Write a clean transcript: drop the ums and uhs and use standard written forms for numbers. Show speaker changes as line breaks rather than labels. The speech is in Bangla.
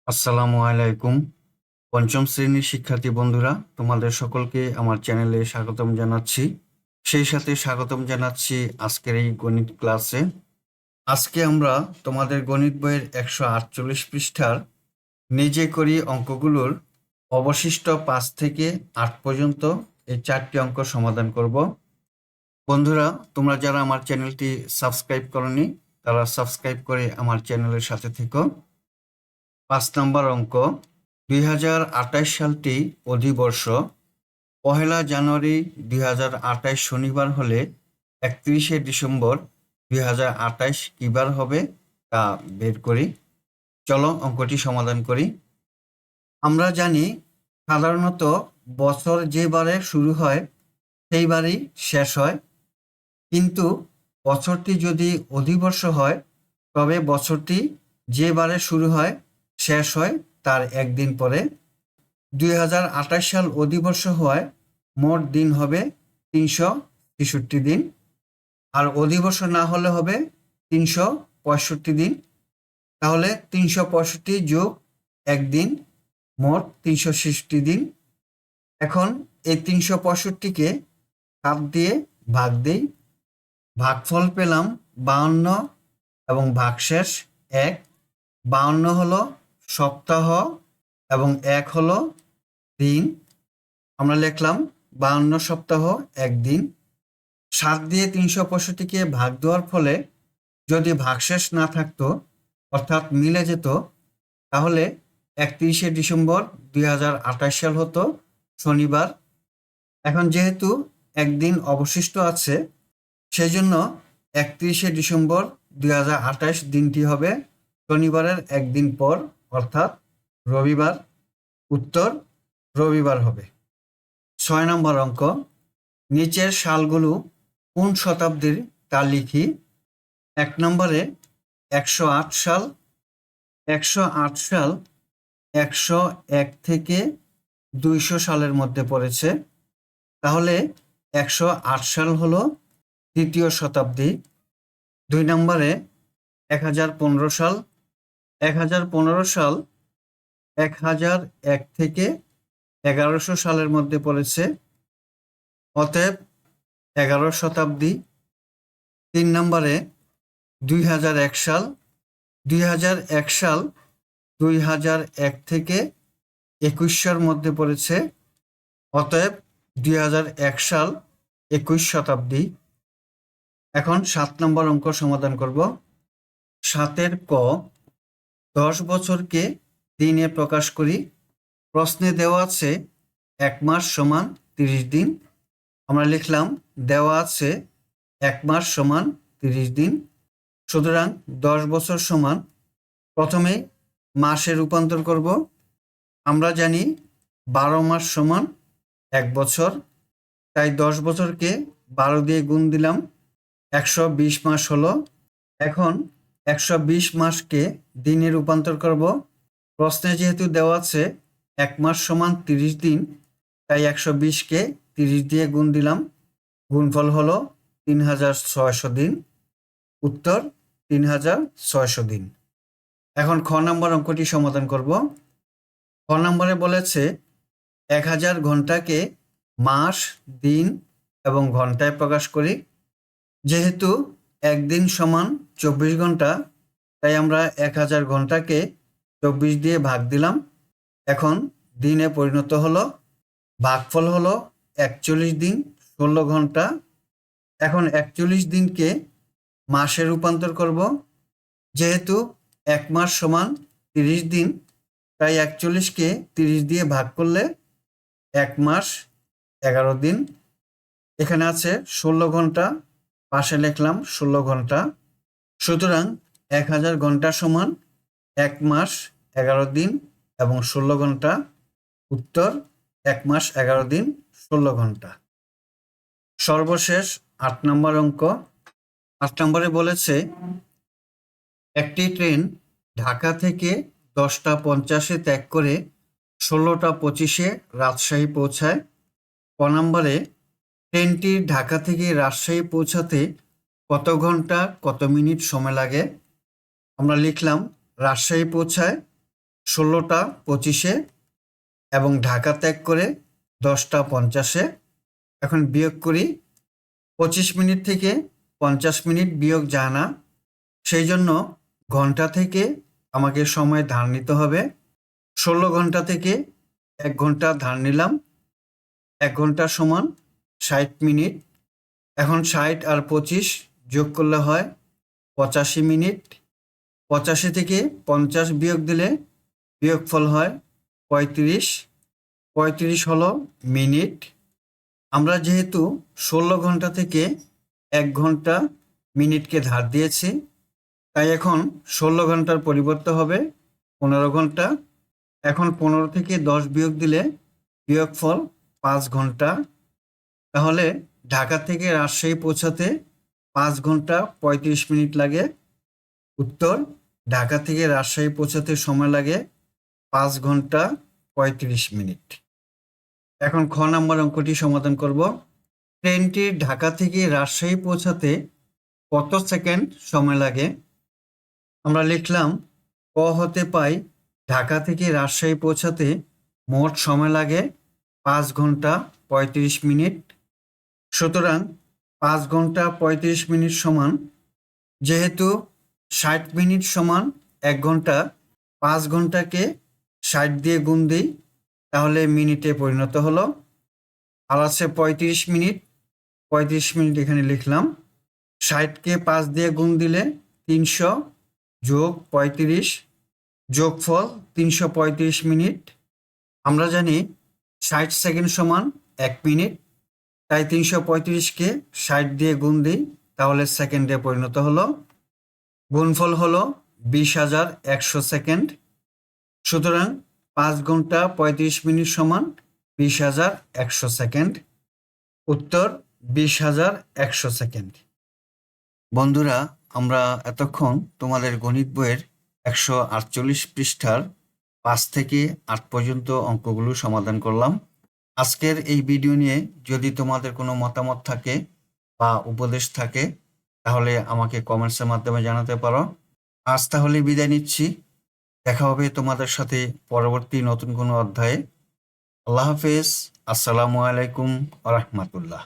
আসসালামু আলাইকুম। পঞ্চম শ্রেণীর শিক্ষার্থী বন্ধুরা, তোমাদের সকলকে আমার চ্যানেলে স্বাগতম জানাচ্ছি। সেই সাথে স্বাগতম জানাচ্ছি আজকের এই গণিত ক্লাসে। আজকে আমরা তোমাদের গণিত বইয়ের 148 পৃষ্ঠার নিজে করি অঙ্কগুলোর অবশিষ্ট 5 থেকে 8 পর্যন্ত এই 4টি অঙ্ক সমাধান করব। বন্ধুরা, তোমরা যারা আমার চ্যানেলটি সাবস্ক্রাইব করনি তারা সাবস্ক্রাইব করে আমার চ্যানেলের সাথে থেকো। 5 নম্বর অঙ্ক, 2028 সালটি অধিবর্ষ। 1 জানুয়ারি 2028 শনিবার হলে 31 ডিসেম্বর 2028 কি বার হবে তা বের করি। চলো অঙ্কটি সমাধান করি। আমরা জানি সাধারণত বছর যে বারে শুরু হয় সেই বারই শেষ হয়, কিন্তু বছরটি যদি অধিবর্ষ হয় তবে বছরটি যে বারে শুরু হয় শেষ হয় তার একদিন পরে। 2028 সাল অধিবর্ষ হওয়ায় মোট দিন হবে 363 দিন, আর অধিবর্ষ না হলে হবে 365 দিন। তাহলে 365 যোগ একদিন মোট 363 দিন। এখন এই 365কে 7 দিয়ে ভাগ দিই। ভাগফল পেলাম 52 এবং ভাগশেষ 1। 52 হলো সপ্তাহ এবং 1 হলো দিন। আমরা লিখলাম 52 সপ্তাহ 1 দিন। 7 দিয়ে 365কে ভাগ দেওয়ার ফলে যদি ভাগশেষ না থাকতো অর্থাৎ মিলে যেত, তাহলে 31 ডিসেম্বর 2028 সাল হতো শনিবার। এখন যেহেতু একদিন অবশিষ্ট আছে, সেই জন্য 31 ডিসেম্বর 2028 দিনটি হবে শনিবারের একদিন পর, অর্থাৎ রবিবার। উত্তর রবিবার হবে। 6 নম্বর অঙ্ক, নিচের সালগুলো কোন শতাব্দীর তা লিখি। 1 নম্বরে 108 সাল। 108 সাল 101 থেকে 200 সালের মধ্যে পড়েছে, তাহলে 108 সাল হলো দ্বিতীয় শতাব্দী। 2 নম্বরে 1015 সাল। 1015 সাল 1001 থেকে 1100 সালের মধ্যে পড়েছে, অতএব 11 শতাব্দী। 3 নম্বরে 2001 সাল। 2001 সাল 2001 থেকে 2100 মধ্যে পড়েছে, অতএব 2001 সাল 21 শতাব্দী। এখন 7 নম্বর অঙ্ক সমাধান করব। 7 ক, 10 বছরকে দিনে প্রকাশ করি। প্রশ্নে দেওয়া আছে 1 মাস সমান 30 দিন। আমরা লিখলাম দেওয়া আছে 1 মাস সমান 30 দিন, সুতরাং 10 বছর সমান, প্রথমে মাসে রূপান্তর করব। আমরা জানি 12 মাস সমান 1 বছর, তাই 10 বছরকে 12 দিয়ে গুণ দিলাম, 120 মাস হলো। এখন 120 মাসকে দিনে রূপান্তর করব। প্রশ্নে যেহেতু দেওয়া আছে 1 মাস সমান 30 দিন, তাই 120কে 30 দিয়ে গুণ দিলাম, গুণফল হলো 3600 দিন। উত্তর 3600 দিন। এখন খ নম্বর অঙ্কটি সমাধান করব। খ নম্বরে বলেছে 1000 ঘন্টাকে মাস, দিন এবং ঘন্টায় প্রকাশ করি। যেহেতু একদিন সমান 24 ঘন্টা, তাই আমরা 1000 ঘন্টাকে 24 দিয়ে ভাগ দিলাম। এখন দিনে পরিণত হলো, ভাগফল হলো 41 দিন 16 ঘন্টা। এখন 41 দিনকে মাসে রূপান্তর করব। যেহেতু 1 মাস সমান 30 দিন, তাই 41কে 30 দিয়ে ভাগ করলে 1 মাস 11 দিন। এখানে আছে 16 ঘন্টা, পাশে লিখলাম 16 ঘন্টা। সুতরাং 1000 ঘন্টা সমান 1 মাস 11 দিন এবং 16 ঘন্টা। উত্তর 1 মাস 11 দিন 16 ঘন্টা। সর্বশেষ 8 নম্বর অঙ্ক। 8 নম্বরে বলেছে একটি ট্রেন ঢাকা থেকে 10টা 50-এ ত্যাগ করে 16টা 25-এ রাজশাহী পৌঁছায়। ক নম্বরে ট্রেনটি ঢাকা থেকে রাজশাহী পৌঁছাতে কত ঘন্টা কত মিনিট সময় লাগে। আমরা লিখলাম রাজশাহী পৌঁছায় 16টা 25-এ এবং ঢাকা ত্যাগ করে 10টা 50-এ। এখন বিয়োগ করি। 25 মিনিট থেকে 50 মিনিট বিয়োগ যায় না, সেই জন্য ঘন্টা থেকে আমাকে সময় ধার নিতে হবে। 16 ঘন্টা থেকে 1 ঘন্টা ধার নিলাম। 1 ঘন্টা সমান 60 মিনিট। এখন 60 আর 25 যোগ করলে হয় 85 মিনিট। 85 থেকে 50 বিয়োগ দিলে বিয়োগফল হয় 35। 35 হলো মিনিট। আমরা যেহেতু 16 ঘন্টা থেকে 1 ঘন্টা মিনিটকে ধার দিয়েছি, তাই এখন 16 ঘন্টার পরিবর্তে হবে 15 ঘন্টা। এখন 15 থেকে 10 বিয়োগ দিলে বিয়োগফল 5 ঘন্টা। তাহলে ঢাকা থেকে রাজশাহী পৌঁছাতে 5 ঘন্টা 35 মিনিট লাগে। উত্তর, ঢাকা থেকে রাজশাহী পৌঁছাতে সময় লাগে 5 ঘন্টা 35 মিনিট। এখন খ নম্বর অঙ্কটি সমাধান করব। ট্রেনটি ঢাকা থেকে রাজশাহী পৌঁছাতে কত সেকেন্ড সময় লাগে? আমরা লিখলাম, ক হতে পাই ঢাকা থেকে রাজশাহী পৌঁছাতে মোট সময় লাগে 5 ঘন্টা 35 মিনিট। সুতরাং 5 ঘন্টা 35 মিনিট সমান, যেহেতু 60 মিনিট সমান 1 ঘন্টা, 5 ঘন্টাকে 60 দিয়ে গুণ দিই, তাহলে মিনিটে পরিণত হলো। আর আছে 35 মিনিট। 35 মিনিট এখানে লিখলাম। 60কে 5 দিয়ে গুণ দিলে 300 যোগ 35, যোগফল 335 মিনিট। আমরা জানি 60 সেকেন্ড সমান 1 মিনিট, তাই 335কে 60 দিয়ে গুণ দিই, তাহলে সেকেন্ডে পরিণত হলো। গুণফল হলো 20,100 সেকেন্ড। সুতরাং 5 ঘন্টা 35 মিনিট সমান 20,100 সেকেন্ড। উত্তর 20,100 সেকেন্ড। বন্ধুরা, আমরা এতক্ষণ তোমাদের গণিত বইয়ের 148 পৃষ্ঠার 5 থেকে 8 পর্যন্ত অঙ্কগুলো সমাধান করলাম। আজকের এই ভিডিও নিয়ে যদি তোমাদের কোনো মতামত থাকে বা উপদেশ থাকে, তাহলে আমাকে কমেন্টসের মাধ্যমে জানাতে পারো। আজ তাহলে বিদায় নিচ্ছি। দেখা হবে তোমাদের সাথে পরবর্তী নতুন কোনো অধ্যায়ে। আল্লাহ হাফেজ। আসসালামু আলাইকুম ওয়া রাহমাতুল্লাহ।